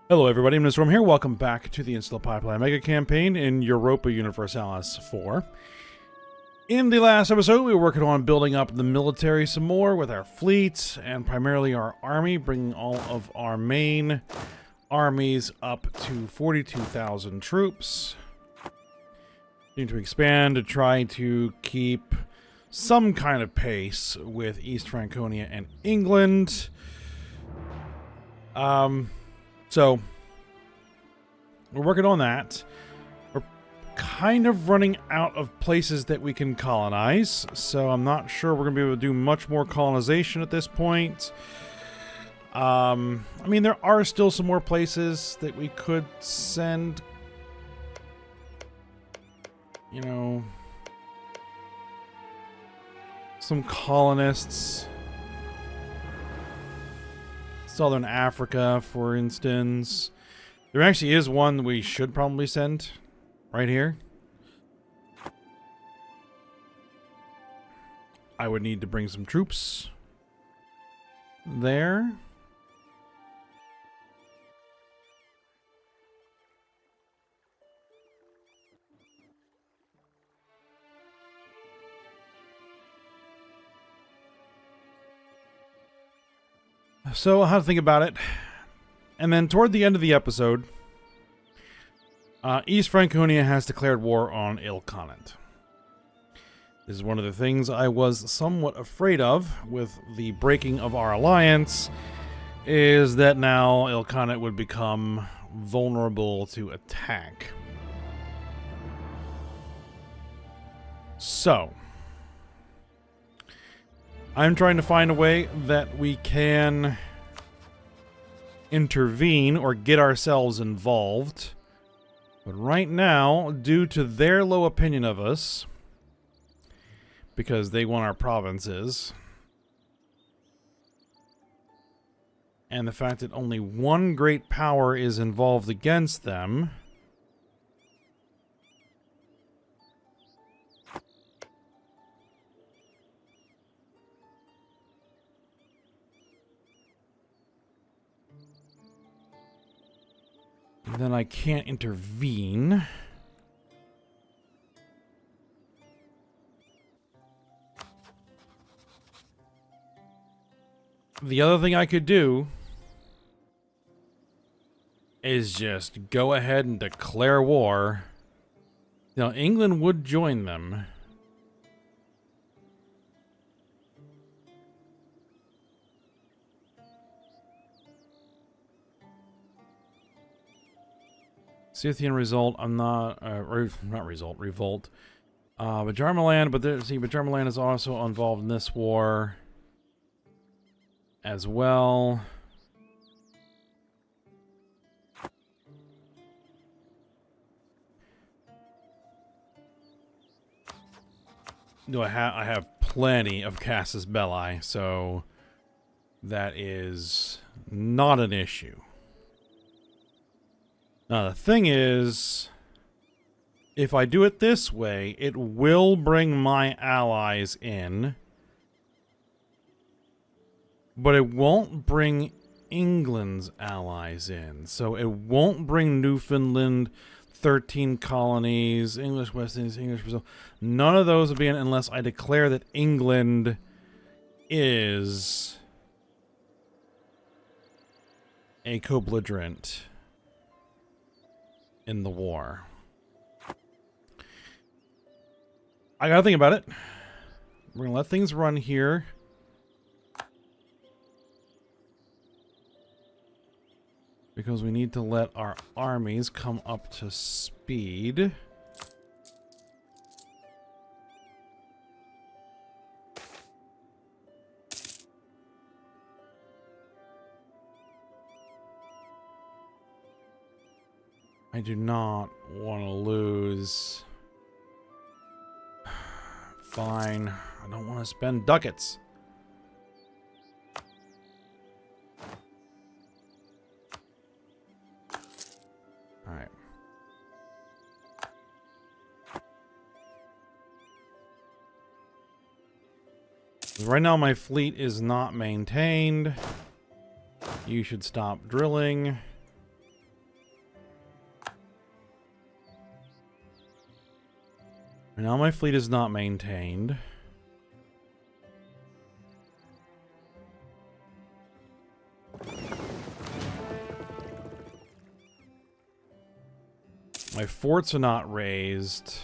Hello everybody, I'm Rome here. Welcome back to the Insula Populi Megacampaign in Europa Universalis 4. In the last episode, we were working on building up the military some more with our fleets and primarily our army, bringing all of our main armies up to 42,000 troops. Need to expand to try to keep some kind of pace with East Franconia and England. So, we're working on that. We're kind of running out of places that we can colonize, so I'm not sure we're going to be able to do much more colonization at this point. I mean, there are still some more places that we could send, you know, some colonists. Southern Africa, for instance. There actually is one we should probably send right here. I would need to bring some troops there. So I'll have to think about it. And then toward the end of the episode, East Franconia has declared war on Ilkhanate. This is one of the things I was somewhat afraid of with the breaking of our alliance, is that now Ilkhanate would become vulnerable to attack. So, I'm trying to find a way that we can intervene or get ourselves involved. But right now, due to their low opinion of us, because they want our provinces, and the fact that only one great power is involved against them, then I can't intervene. The other thing I could do is just go ahead and declare war. Now, England would join them. Scythian result, I'm not, revolt. But Jarmaland, but Jarmaland is also involved in this war as well. No, I have plenty of Casus Belli, so that is not an issue. Now, the thing is, if I do it this way, it will bring my allies in, but it won't bring England's allies in. So it won't bring Newfoundland, 13 colonies, English West Indies, English Brazil. None of those will be in unless I declare that England is a co-belligerent in the war. I gotta think about it. We're gonna let things run here. Because we need to let our armies come up to speed. I do not want to lose. Fine. I don't want to spend ducats. Alright. Right now my fleet is not maintained. You should stop drilling. Now my fleet is not maintained. My forts are not raised.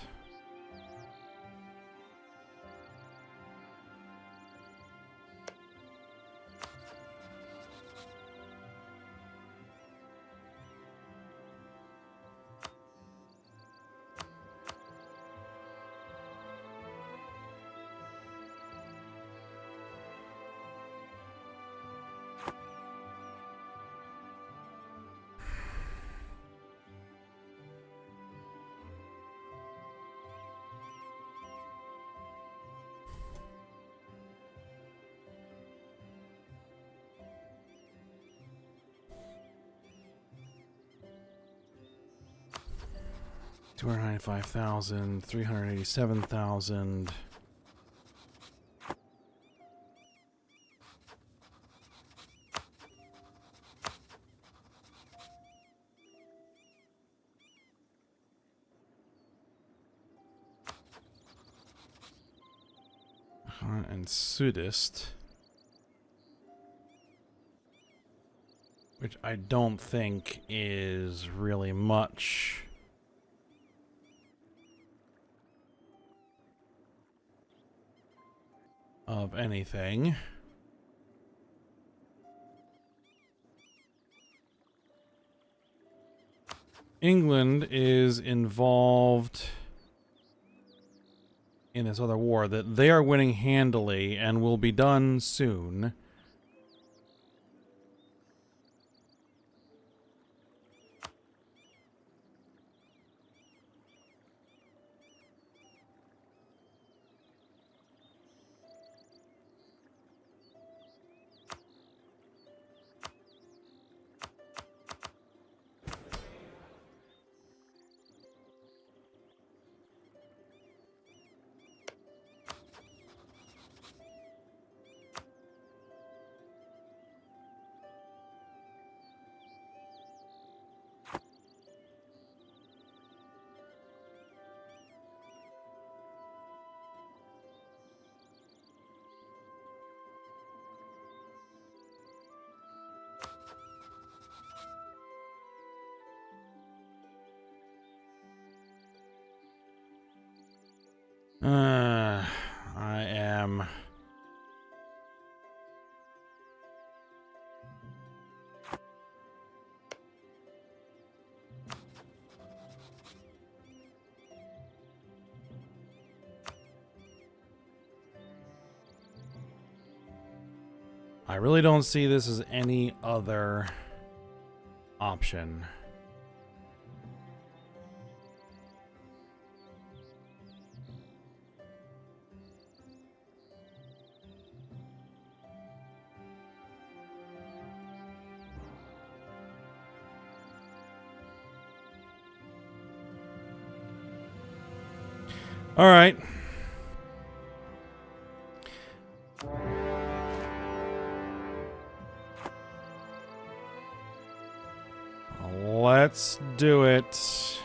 $295,000, $387,000. And Sudist, which I don't think is really much. Of anything. England is involved in this other war that they are winning handily and will be done soon. I am... I really don't see this as any other option. All right. Let's do it.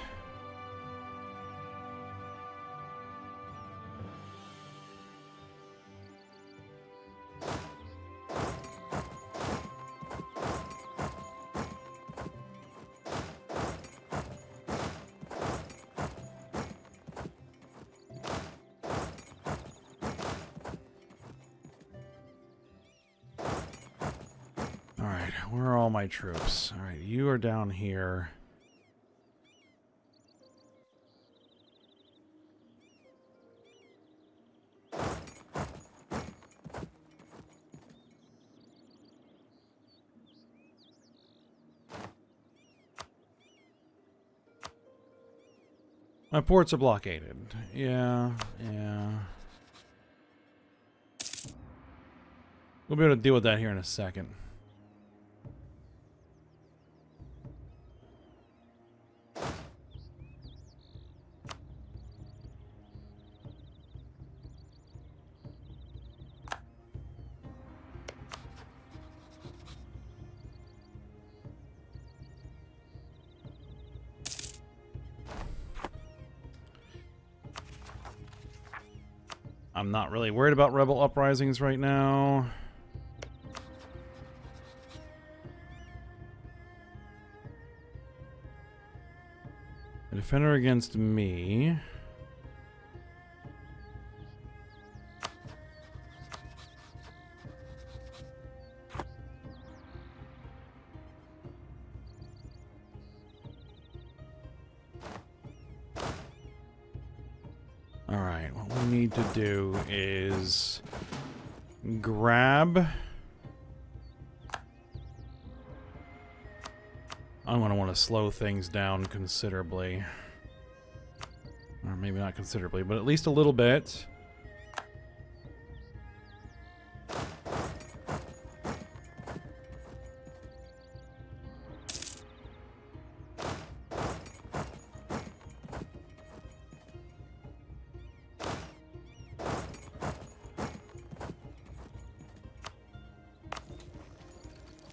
Where are all my troops? All right, you are down here. My ports are blockaded. Yeah. We'll be able to deal with that here in a second. I'm not really worried about rebel uprisings right now. A defender against me. Alright, what we need to do is grab... I'm going to want to slow things down considerably. Or maybe not considerably, but at least a little bit.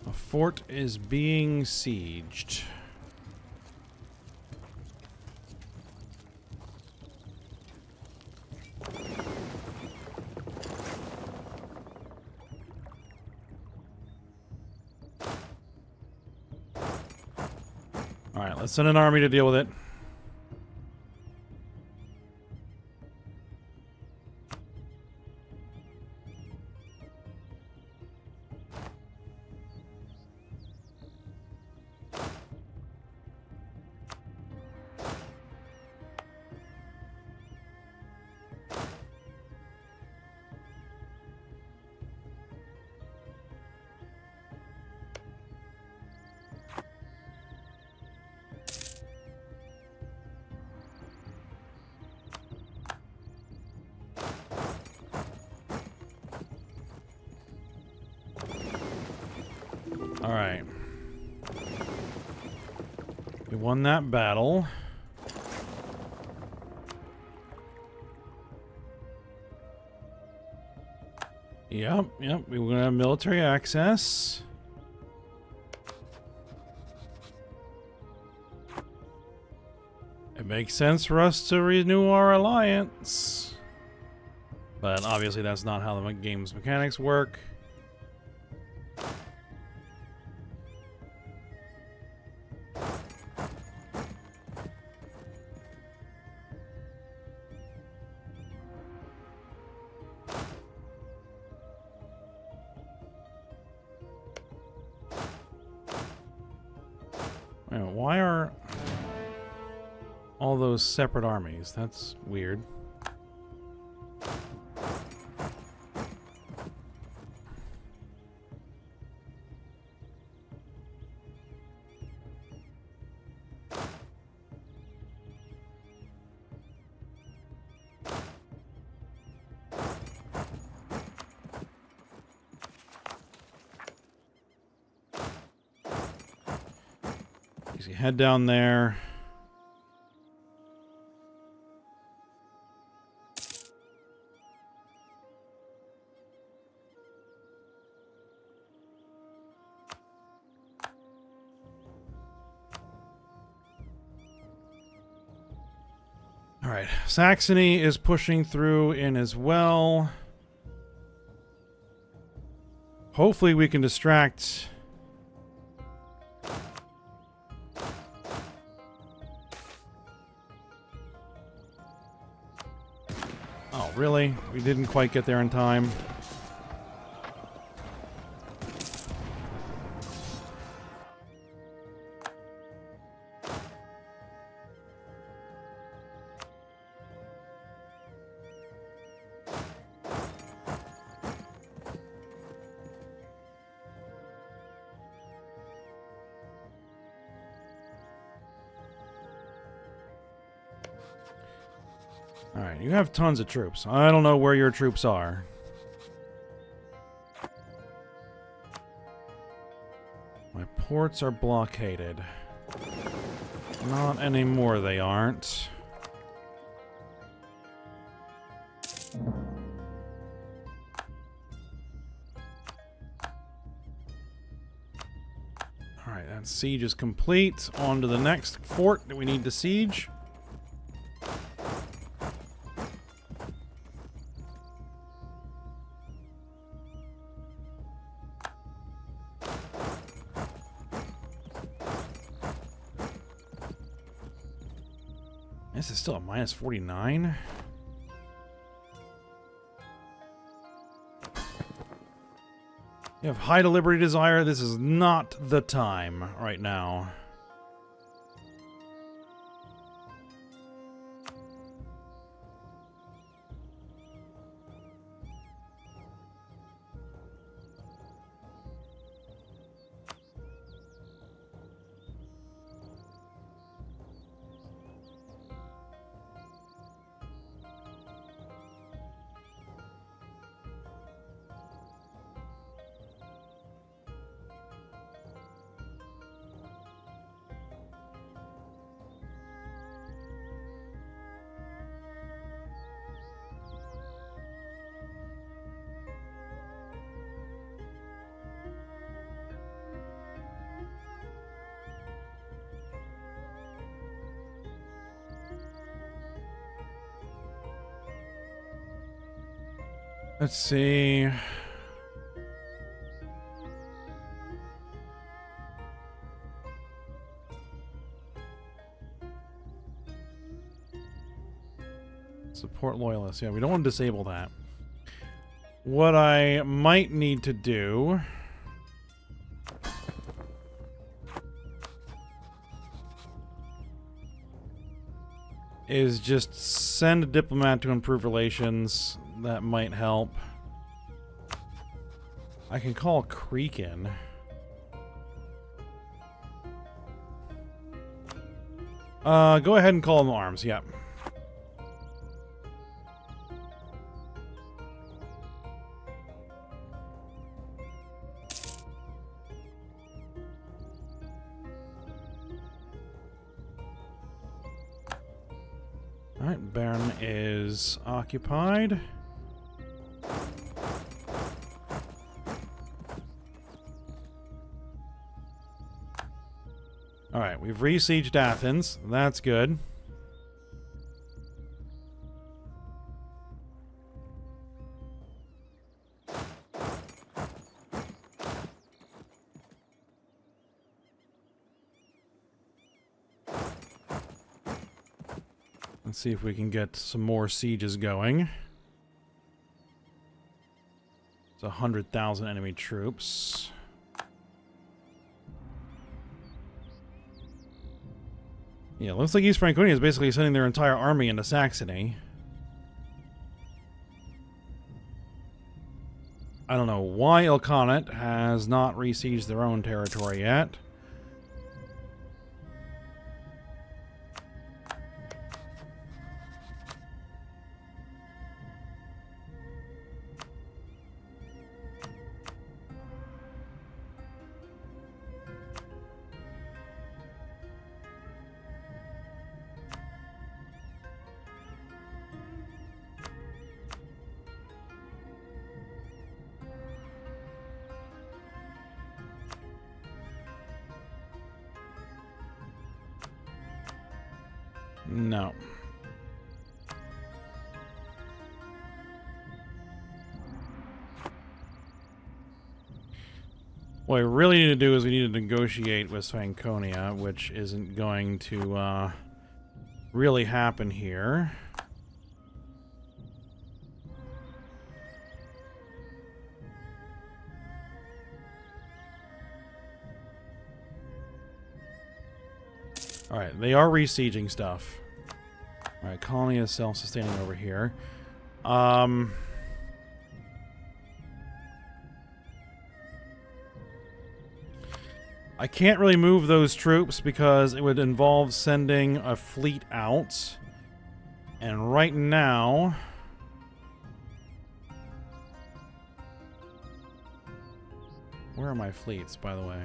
A fort is being sieged. Alright, let's send an army to deal with it. Alright. We won that battle. Yep, we're gonna have military access. It makes sense for us to renew our alliance. But obviously that's not how the game's mechanics work. Why are all those separate armies? That's weird. So you head down there. All right, Saxony is pushing through in as well. Hopefully we can distract... Oh, really? We didn't quite get there in time. Alright, you have tons of troops. I don't know where your troops are. My ports are blockaded. Not anymore, they aren't. Alright, that siege is complete. On to the next fort that we need to siege. This is still a minus 49. You have high delivery desire. This is not the time right now. Let's see. Support loyalists. Yeah, we don't want to disable that. What I might need to do is just send a diplomat to improve relations. That might help. I can call Creek in. Go ahead and call them arms, yep. Alright, Baron is occupied. Alright, we've re-sieged Athens. That's good. Let's see if we can get some more sieges going. It's 100,000 enemy troops. Yeah, looks like East Franconia is basically sending their entire army into Saxony. I don't know why Ilkhanate has not re-sieged their own territory yet. No. What we really need to do is we need to negotiate with Franconia, which isn't going to really happen here. Alright, they are re-sieging stuff. Alright, colony is self-sustaining over here. I can't really move those troops because it would involve sending a fleet out. And right now... Where are my fleets, by the way?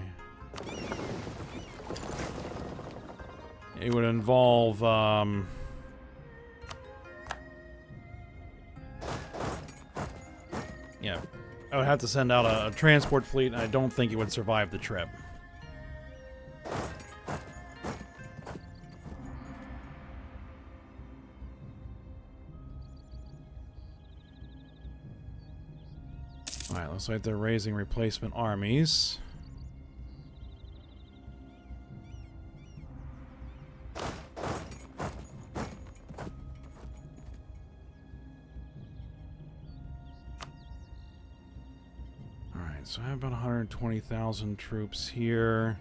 It would involve, yeah, I would have to send out a transport fleet, and I don't think it would survive the trip. Alright, looks like they're raising replacement armies. So I have about 120,000 troops here.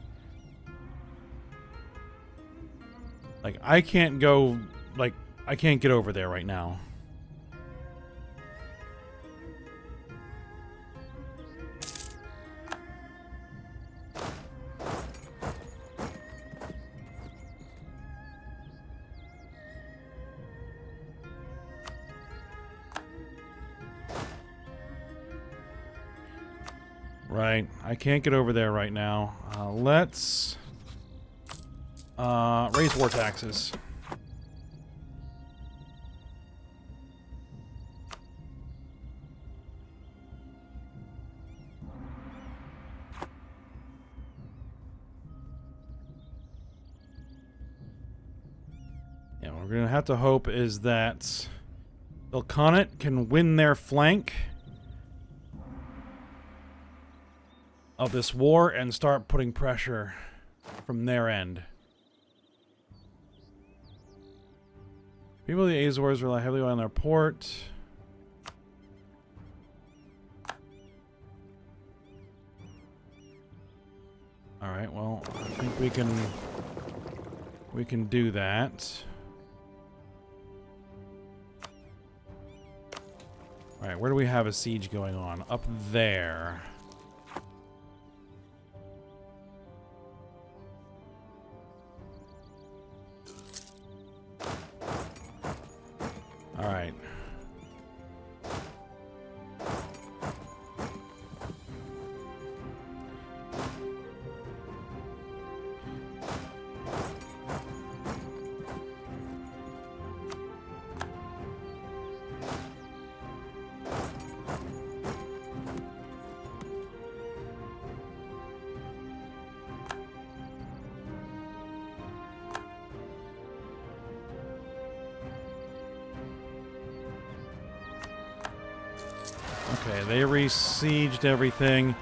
Like, I can't go... Like, I can't get over there right now. Right, I can't get over there right now. Let's raise war taxes. Yeah, what we're gonna have to hope is that Ilkhanate can win their flank of this war and start putting pressure from their end. People of the Azores rely heavily on their port. Alright, well, I think we can do that. Alright, where do we have a siege going on? Up there. Alright. Okay, they besieged everything.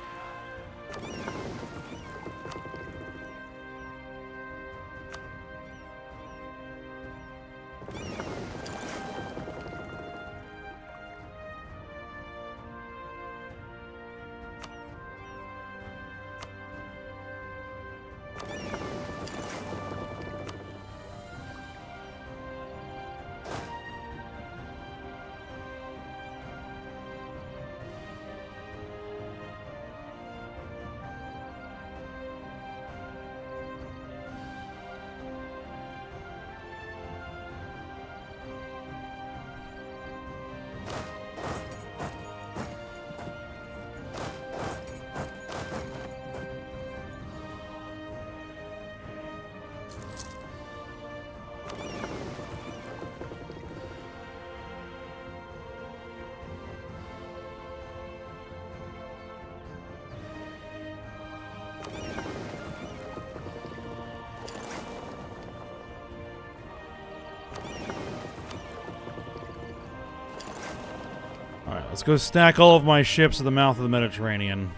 Alright, let's go stack all of my ships at the mouth of the Mediterranean.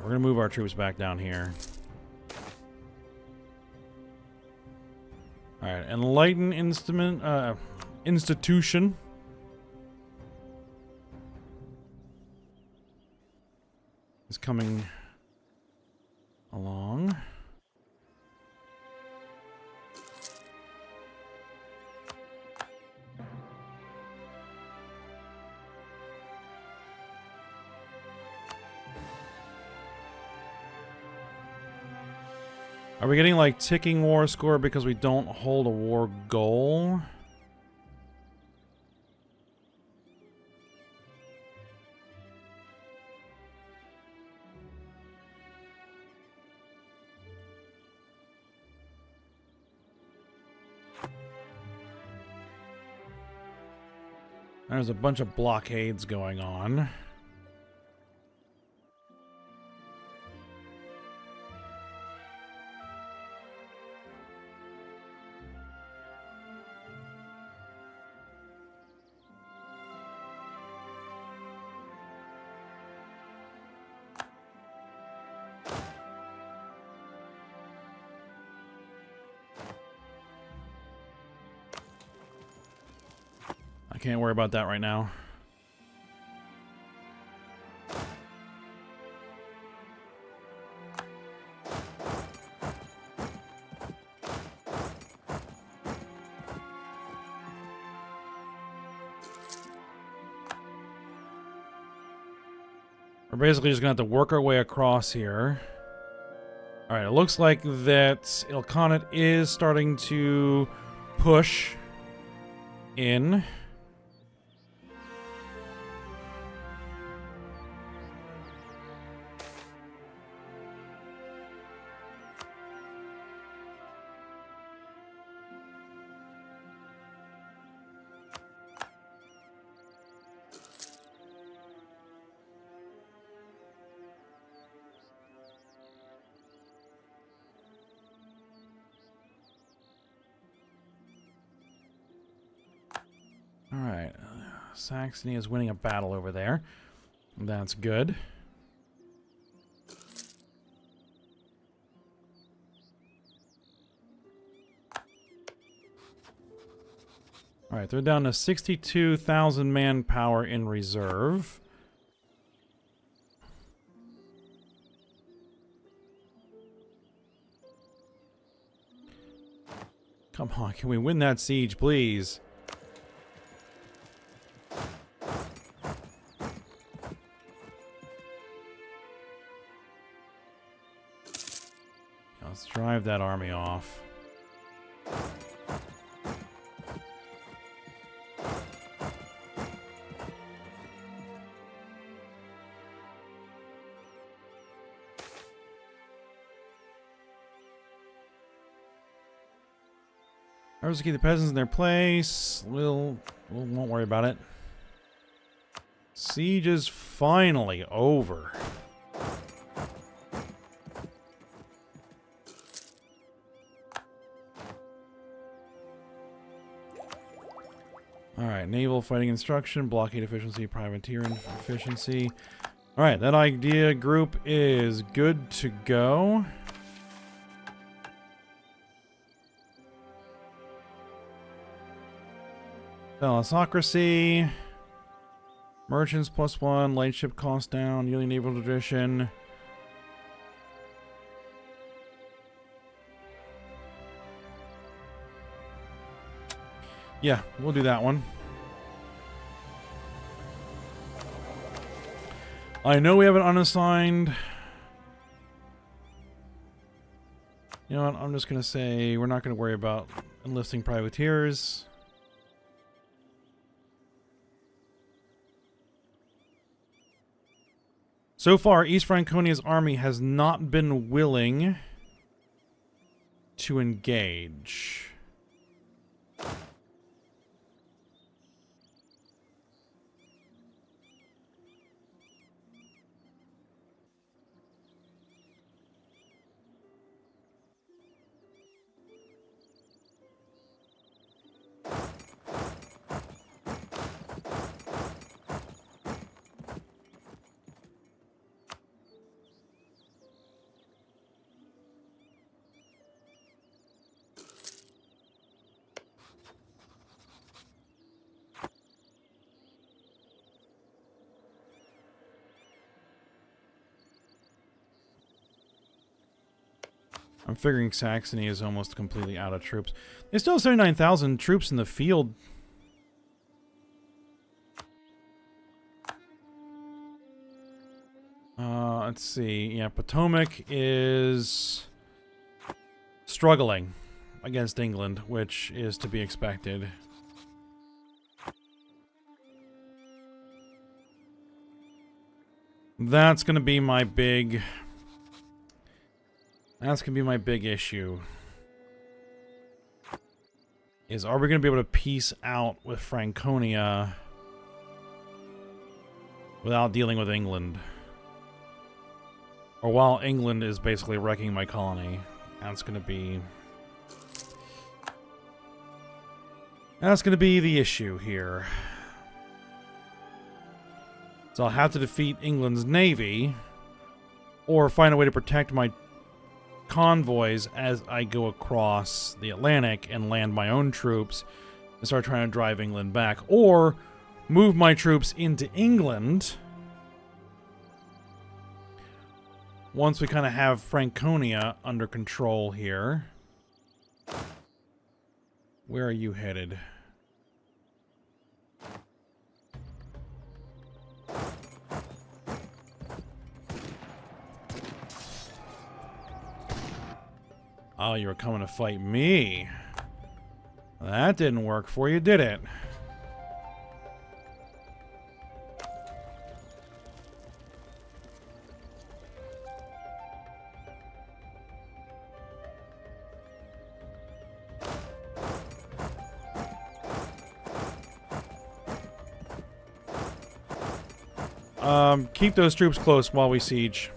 We're gonna move our troops back down here. Alright, Enlighten Institution. Is coming along. Are we getting, like, ticking war score because we don't hold a war goal? There's a bunch of blockades going on. I can't worry about that right now. We're basically just going to have to work our way across here. Alright, it looks like that Ilkhanate is starting to push in. Alright, Saxony is winning a battle over there. That's good. Alright, they're down to 62,000 manpower in reserve. Come on, can we win that siege, please? Let's drive that army off. I'll just keep the peasants in their place. We'll won't worry about it. Siege is finally over. Alright, naval fighting instruction, blockade efficiency, privateering efficiency. Alright, that idea group is good to go. Thalassocracy. Merchants +1, light ship cost down, yielding naval tradition. Yeah, we'll do that one. I know we have an unassigned. You know what? I'm just going to say we're not going to worry about enlisting privateers. So far, East Franconia's army has not been willing to engage. I'm figuring Saxony is almost completely out of troops. They still have 79,000 troops in the field. Let's see. Yeah, Potomac is struggling against England, which is to be expected. That's going to be my big... That's going to be my big issue. Is, are we going to be able to peace out with Franconia without dealing with England? Or while England is basically wrecking my colony? That's going to be... That's going to be the issue here. So I'll have to defeat England's navy, or find a way to protect my convoys as I go across the Atlantic and land my own troops and start trying to drive England back. Or move my troops into England once we kind of have Franconia under control here. Where are you headed? Oh, you were coming to fight me. That didn't work for you, did it? Keep those troops close while we siege.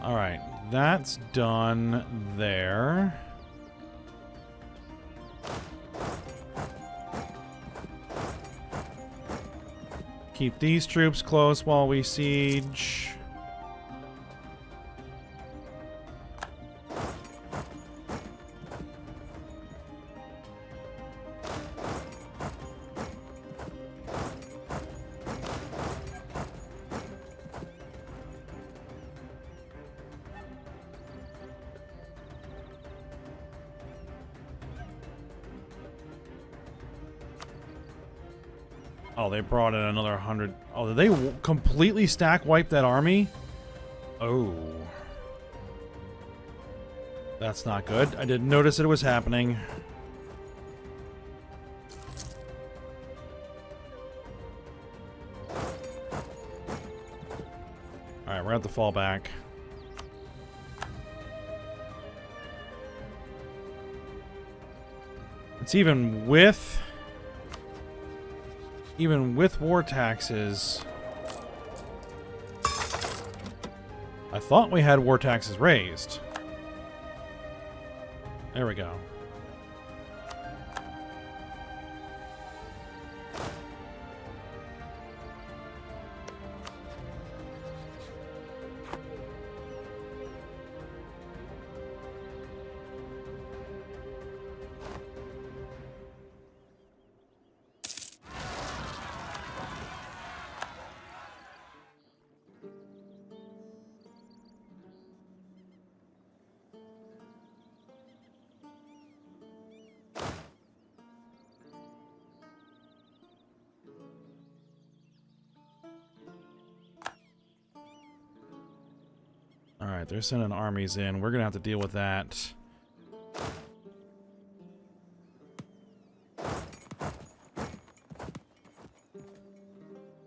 Alright, that's done there. Keep these troops close while we siege. Oh, they brought in another 100. Oh, did they completely stack wipe that army? Oh. That's not good. I didn't notice it was happening. Alright, we're at the fall back. It's even with war taxes. I thought we had war taxes raised. There we go. Alright, they're sending armies in. We're gonna have to deal with that.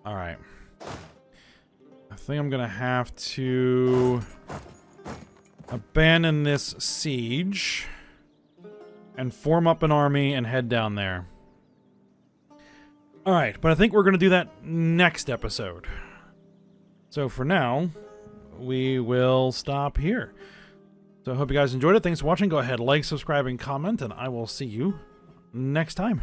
Alright. I think I'm gonna have to abandon this siege and form up an army and head down there. Alright, but I think we're gonna do that next episode. So for now, we will stop here. So I hope you guys enjoyed it. Thanks for watching. Go ahead, like, subscribe, and comment, and I will see you next time.